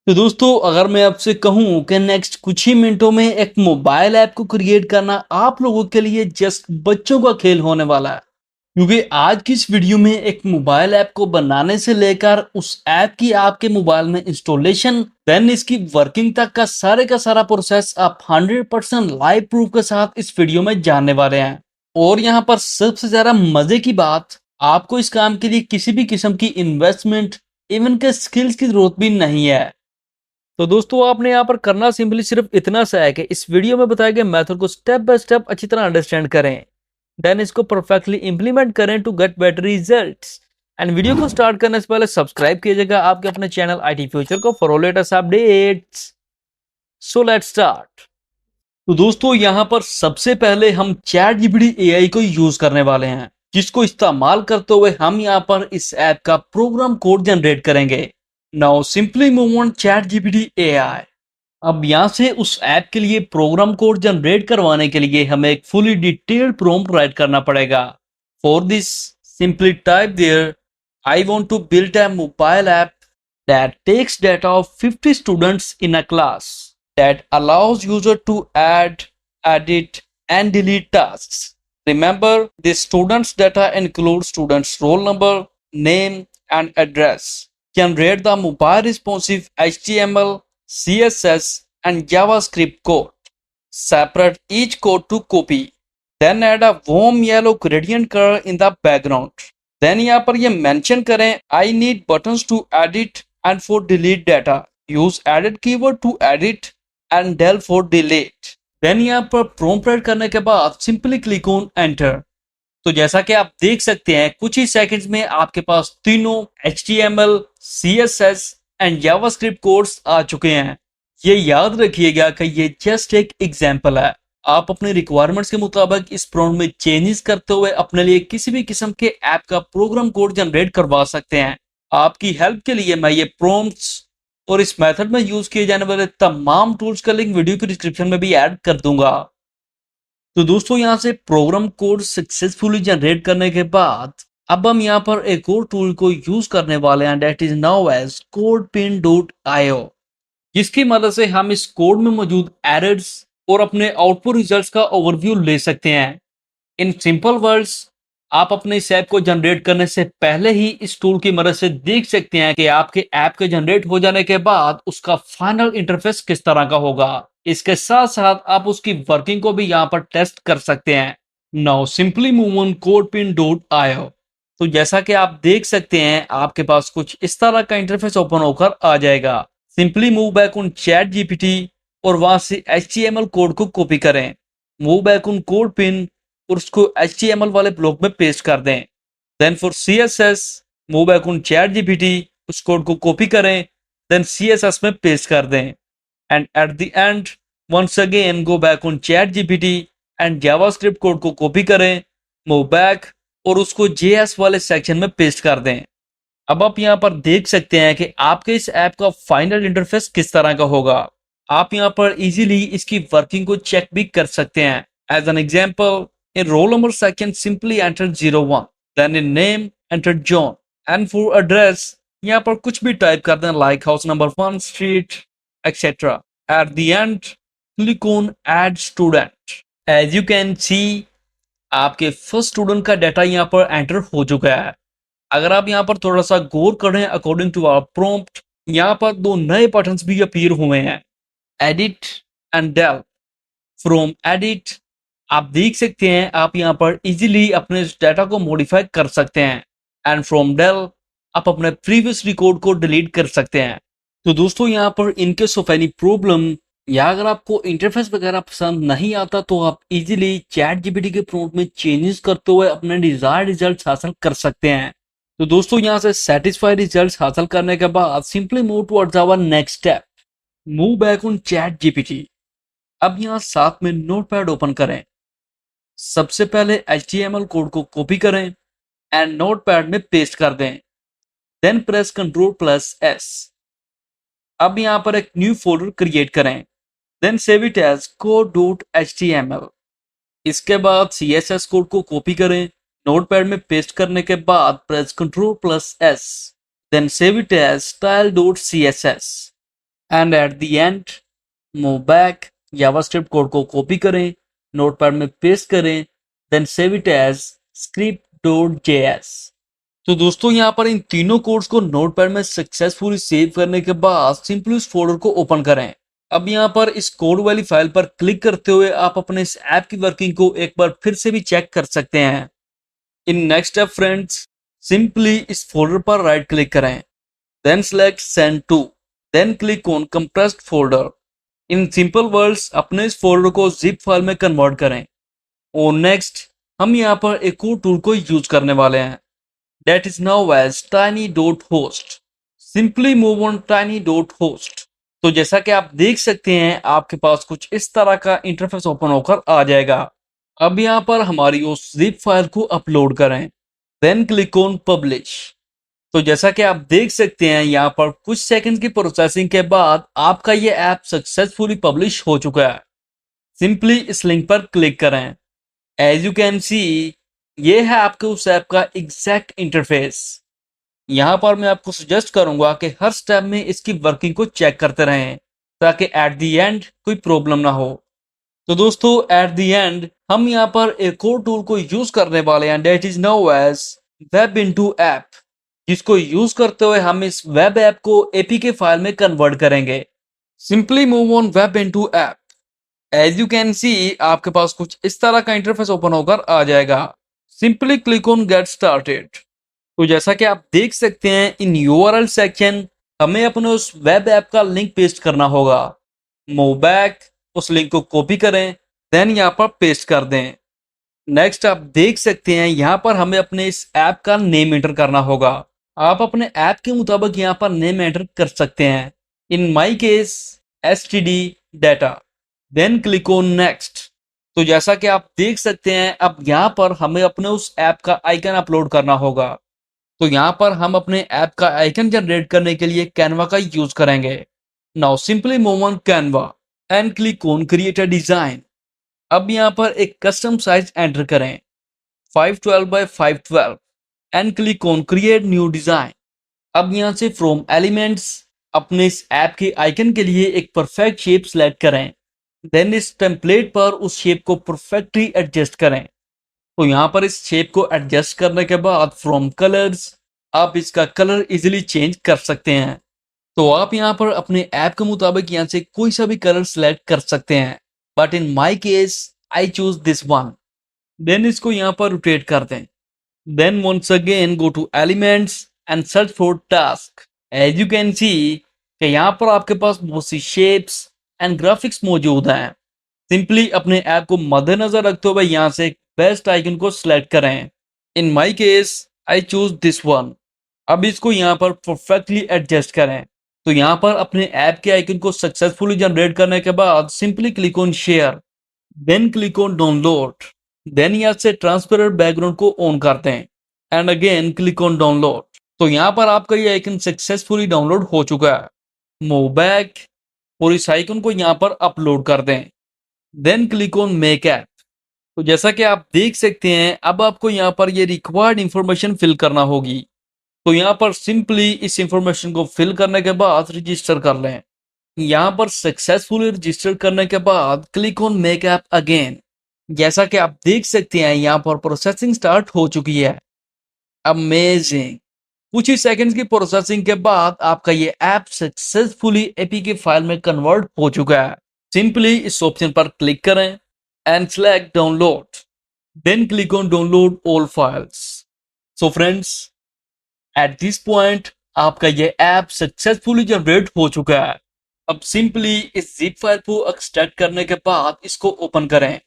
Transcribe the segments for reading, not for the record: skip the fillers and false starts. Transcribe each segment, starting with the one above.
तो दोस्तों अगर मैं आपसे कहूँ कि नेक्स्ट कुछ ही मिनटों में एक मोबाइल ऐप को क्रिएट करना आप लोगों के लिए जस्ट बच्चों का खेल होने वाला है। क्योंकि आज की इस वीडियो में एक मोबाइल ऐप को बनाने से लेकर उस ऐप की आपके मोबाइल में इंस्टॉलेशन देन इसकी वर्किंग तक का सारा प्रोसेस आप 100% लाइव प्रूफ के साथ इस वीडियो में जानने वाले हैं। और यहाँ पर सबसे ज्यादा मजे की बात, आपको इस काम के लिए किसी भी किस्म की इन्वेस्टमेंट इवन के स्किल्स की जरूरत भी नहीं है। तो दोस्तों आपने यहाँ पर करना सिंपली सिर्फ इतना सा है कि इस वीडियो में बताए गए मेथड को स्टेप बाय स्टेप अच्छी तरह अंडरस्टैंड करें, देन इसको परफेक्टली इंप्लीमेंट करें to get better results. And video को स्टार्ट करने से पहले सब्सक्राइब कीजिएगा आपके अपने चैनल आईटी फ्यूचर को for latest updates. So let's start. तो दोस्तों यहाँ पर सबसे पहले हम चैट जीपीटी एआई को यूज करने वाले हैं, जिसको इस्तेमाल करते हुए हम यहाँ पर इस ऐप का प्रोग्राम कोड जनरेट करेंगे। Now simply move on ChatGPT AI. अब यहाँ से उस ऐप के लिए प्रोग्राम कोड जनरेट करवाने के लिए हमें एक फुली डिटेल्ड प्रॉम्प्ट राइट करना पड़ेगा। For this simply type there I want to build a mobile app that takes data of 50 students in a class that allows user to add, edit and delete tasks. Remember, the students data includes students roll number, name and address. Generate the mobile responsive HTML, CSS and JavaScript code. Separate each code to copy. Then add a warm yellow gradient color in the background. Then यहाँ पर ये mention करें I need buttons to edit and for delete data. Use edit keyword to edit and del for delete. Then यहाँ पर prompt write करने के बाद simply click on enter. तो जैसा कि आप देख सकते हैं कुछ ही सेकंड्स में आपके पास तीनों HTML, CSS and JavaScript codes आ चुके हैं। ये याद रखिएगा कि ये जस्ट एक एग्जांपल है। आप अपने रिक्वायरमेंट्स के मुताबिक इस प्रॉम्प्ट में चेंजेस करते हुए अपने लिए किसी भी किस्म के ऐप का प्रोग्राम कोड जनरेट करवा सकते हैं। आपकी हेल्प के लिए मैं ये प्रॉम्प्ट्स और इस मेथड में यूज किए जाने वाले तमाम टूल्स का लिंक वीडियो की डिस्क्रिप्शन में भी ऐड कर दूंगा। तो दोस्तों यहाँ से प्रोग्राम कोड सक्सेसफुली जनरेट करने के बाद अब हम यहाँ पर एक और टूल को यूज करने वाले हैं, that is now as codepin.io, जिसकी मदद से हम इस कोड में मौजूद एरर्स और अपने आउटपुट रिजल्ट्स का ओवरव्यू ले सकते हैं। इन सिंपल वर्ड्स, आप अपने इस ऐप को जनरेट करने से पहले ही इस टूल की मदद से देख सकते हैं कि आपके ऐप के जनरेट हो जाने के बाद उसका फाइनल इंटरफेस किस तरह का होगा। इसके साथ साथ आप उसकी वर्किंग को भी यहाँ पर टेस्ट कर सकते हैं। Now simply move on codepin.io। तो जैसा कि आप देख सकते हैं आपके पास कुछ इस तरह का इंटरफेस ओपन होकर आ जाएगा। Simply move back on ChatGPT और वहां से HTML कोड को कॉपी करें। मूव बैक ऑन कोडपिन और उसको HTML वाले ब्लॉक में पेस्ट कर दें। Then for CSS move back on ChatGPT, उस कोड को कॉपी करें, देन CSS में पेस्ट कर दें। And at the end once again go back on ChatGPT and JavaScript code को कॉपी करें, मूव बैक और उसको JS वाले सेक्शन में पेस्ट कर दें। अब आप यहाँ पर देख सकते हैं कि आपके इस ऐप का फाइनल इंटरफेस किस तरह का होगा। आप यहाँ पर इजीली इसकी वर्किंग को चेक भी कर सकते हैं। As an example, in roll number section simply enter 01, then in name enter John and for address यहाँ पर कुछ भी टाइप कर दें like house number 1 street etcetera. At the end click on add student. As you can see आपके first student का data यहाँ पर एंटर हो चुका है। अगर आप यहाँ पर थोड़ा सा गौर करें अकॉर्डिंग टू आवर प्रॉम्प्ट, यहाँ पर दो नए बटन्स भी अपीयर हुए हैं, edit and del. From edit आप देख सकते हैं आप यहाँ पर इजीली अपने डाटा को मॉडिफाई कर सकते हैं एंड फ्रॉम डेल आप अपने प्रीवियस रिकॉर्ड को डिलीट कर सकते हैं। तो दोस्तों यहाँ पर इनकेस ऑफ एनी प्रॉब्लम या अगर आपको इंटरफेस वगैरह पसंद नहीं आता तो आप इजीली चैट जीपीटी के प्रॉम्प्ट में चेंजेस करते हुए अपने डिजायर्ड रिजल्ट्स हासिल कर सकते हैं। तो दोस्तों यहाँ से सेटिस्फाइड रिजल्ट्स हासिल करने के बाद simply move towards our next step, move back on ChatGPT. अब यहाँ साथ में नोटपैड ओपन करें। सबसे पहले HTML कोड को कॉपी करें एंड नोटपैड में पेस्ट कर दें, देन प्रेस Ctrl+S। अब यहाँ पर एक न्यू फोल्डर क्रिएट करें, then save it as code.html। इसके बाद CSS कोड को कॉपी करें, नोटपैड में पेस्ट करने के बाद press Ctrl+S, then save it as style.css। And at the end move back, JavaScript code को कॉपी करें, नोटपैड में पेस्ट करें, then save it as script.js। तो दोस्तों यहाँ पर इन तीनों कोड्स को नोटपैड में सक्सेसफुली सेव करने के बाद सिंपली इस फोल्डर को ओपन करें। अब यहाँ पर इस कोड वाली फाइल पर क्लिक करते हुए आप अपने इस ऐप की वर्किंग को एक बार फिर से भी चेक कर सकते हैं। In next step friends, simply इस फोल्डर पर राइट क्लिक करें, then select send to, then click on compressed folder. In simple words अपने इस फोल्डर को जिप फाइल में कन्वर्ट करें। और नेक्स्ट हम यहाँ पर एक और टूल को यूज करने वाले हैं, that is now as tiny.host। Simply move on tiny.host। तो जैसा कि आप देख सकते हैं आपके पास कुछ इस तरह का इंटरफेस ओपन होकर आ जाएगा। अब यहाँ पर हमारी उस zip फाइल को अपलोड करें, देन क्लिक ऑन पब्लिश। तो जैसा कि आप देख सकते हैं यहाँ पर कुछ सेकंड की प्रोसेसिंग के बाद आपका ये ऐप सक्सेसफुली पब्लिश हो चुका है। सिंपली इस लिंक पर क्लिक करें। एज यू कैन सी, ये है आपके उस ऐप का एग्जैक्ट इंटरफेस। यहाँ पर मैं आपको सजेस्ट करूंगा कि हर स्टेप में इसकी वर्किंग को चेक करते रहें ताकि एट द एंड कोई प्रॉब्लम ना हो। तो दोस्तों एट द एंड हम यहाँ पर एक और टूल को यूज करने वाले हैं, that is now as web into app, जिसको यूज करते हुए हम इस वेब ऐप को एपीके फाइल में कन्वर्ट करेंगे। Simply move on web into app. As you can see आपके पास कुछ इस तरह का इंटरफेस ओपन होकर आ जाएगा। Simply click on get started. तो जैसा कि आप देख सकते हैं इन यूआरएल सेक्शन हमें अपने उस वेब ऐप का लिंक पेस्ट करना होगा। मूव बैक, उस लिंक को कॉपी करें, देन यहाँ पर पेस्ट कर दें। नेक्स्ट आप देख सकते हैं यहाँ पर हमें अपने इस ऐप का नेम एंटर करना होगा। आप अपने ऐप के मुताबिक यहाँ पर नेम एंटर कर सकते हैं। In my case STD data, then click on next. तो जैसा कि आप देख सकते हैं अब यहाँ पर हमें अपने उस ऐप का आइकन अपलोड करना होगा। तो यहाँ पर हम अपने ऐप का आइकन जनरेट करने के लिए कैनवा का यूज करेंगे। Now simply move on Canva and click on create a design. अब यहाँ पर एक कस्टम साइज एंटर करें, 512 by 512, and click on create new design. अब यहाँ से फ्रॉम एलिमेंट्स अपने इस ऐप के आइकन के लिए एक परफेक्ट शेप सिलेक्ट करें, देन इस टेम्पलेट पर उस शेप को परफेक्टली एडजस्ट करें। तो यहाँ पर इस शेप को एडजस्ट करने के बाद फ्रॉम कलर्स आप इसका कलर इजीली चेंज कर सकते हैं। तो आप यहाँ पर अपने ऐप के मुताबिक यहाँ से कोई सा भी कलर सिलेक्ट कर सकते हैं, but in my case I choose this one. Then इसको यहाँ पर रोटेट कर दें, then once again go to elements and search for task. As you can see कि यहाँ पर आपके पास बहुत सी शेप्स एंड ग्राफिक्स मौजूद हैं। सिंपली अपने ऐप को मद्देनजर रखते हुए यहाँ से बेस्ट आइकन को सिलेक्ट करें। In my case I choose this one. अब इसको यहाँ पर परफेक्टली एडजस्ट करें। तो यहाँ पर अपने ऐप के आइकन को सक्सेसफुली जनरेट करने के बाद simply click on share, then click on download, then यहाँ से ट्रांसपेरेंट बैकग्राउंड को ऑन करते हैं and again click on download. तो यहाँ पर आपका ये आइकन सक्सेसफुली डाउनलोड हो चुका है। मूव बैक और इस आइकन को यहाँ पर अपलोड कर दें, then click on make app. तो जैसा कि आप देख सकते हैं अब आपको यहाँ पर ये रिक्वायर्ड इंफॉर्मेशन फिल करना होगी। तो यहाँ पर सिंपली इस इंफॉर्मेशन को फिल करने के बाद रजिस्टर कर लें। यहाँ पर सक्सेसफुली रजिस्टर करने के बाद click on make app again. जैसा कि आप देख सकते हैं यहाँ पर प्रोसेसिंग स्टार्ट हो चुकी है। अमेजिंग। कुछ ही सेकंड्स की प्रोसेसिंग के बाद आपका ये ऐप सक्सेसफुली एपीके फाइल में कन्वर्ट हो चुका है। सिंपली इस ऑप्शन पर क्लिक करें and select download, then click on download all files. So friends, at this point आपका ये ऐप सक्सेसफुली जनरेट हो चुका है। अब सिंपली इस जिप फाइल को एक्सट्रैक्ट करने के बाद इसको ओपन करें।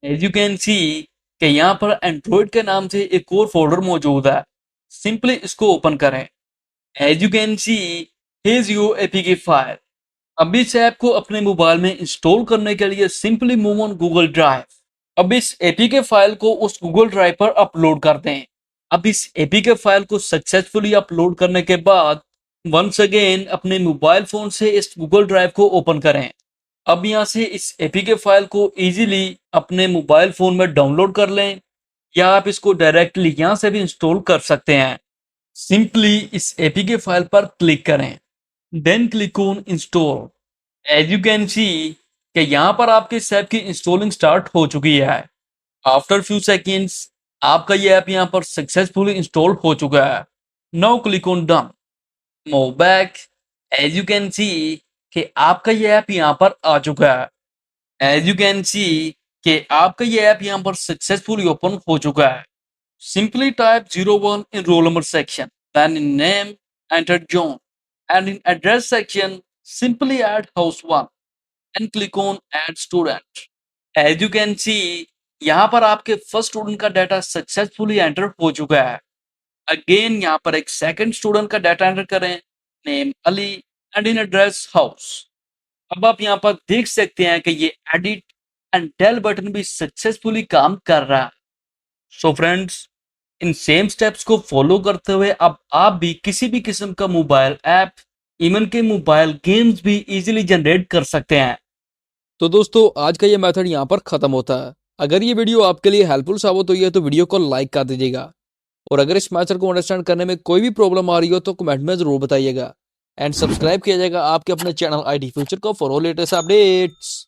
एज यू कैन सी कि यहाँ पर एंड्रॉइड के नाम से एक और फोल्डर मौजूद है। सिंपली इसको ओपन करें। As you can see here's your APK file. अब इस ऐप को अपने मोबाइल में इंस्टॉल करने के लिए simply move on Google drive. अब इस एपीके फाइल को उस गूगल ड्राइव पर अपलोड कर दें। अब इस एपीके फाइल को सक्सेसफुली अपलोड करने के बाद वंस अगेन अपने मोबाइल फोन से इस गूगल ड्राइव को ओपन करें। अब यहाँ से इस एपीके फाइल को इजीली अपने मोबाइल फोन में डाउनलोड कर लें या आप इसको डायरेक्टली यहाँ से भी इंस्टॉल कर सकते हैं। सिंपली इस एपीके फाइल पर क्लिक करें, then click on install. As you can see कि यहाँ पर आपके इस ऐप की इंस्टॉलिंग स्टार्ट हो चुकी है। आफ्टर फ्यू सेकेंड्स आपका ये ऐप यहाँ पर सक्सेसफुली इंस्टॉल हो चुका है। Now click on done. Move back. As you can see कि आपका ये ऐप यहाँ पर आ चुका है। एज यू कैन सी कि आपका ये ऐप यहाँ पर सक्सेसफुली ओपन हो चुका है। Simply type 01 in roll number section, then in name enter John, and in address section simply add house 1 and click on add student. As you can see यहाँ पर आपके फर्स्ट स्टूडेंट का data successfully enter हो चुका है। Again यहाँ पर एक सेकंड स्टूडेंट का डाटा एंटर करें, name Ali and in address house. अब आप यहाँ पर देख सकते हैं कि ये एडिट एंड डेल बटन भी सक्सेसफुली काम कर रहा है। So friends, in same steps को फॉलो करते हुए अब आप भी किसी भी किस्म का मोबाइल ऐप, इवन के मोबाइल गेम्स भी इजीली जनरेट कर सकते हैं। तो दोस्तों आज का ये मेथड यहाँ पर खत्म होता है। अगर ये वीडियो आपके लिए हेल्पफुल साबित हुई है तो वीडियो को लाइक कर दीजिएगा, और अगर इस मेथड को अंडरस्टैंड करने में कोई भी प्रॉब्लम आ रही हो तो कमेंट में जरूर बताइएगा, एंड सब्सक्राइब किया जाएगा आपके अपने चैनल IT फ्यूचर को फॉर लेटेस्ट अपडेट्स।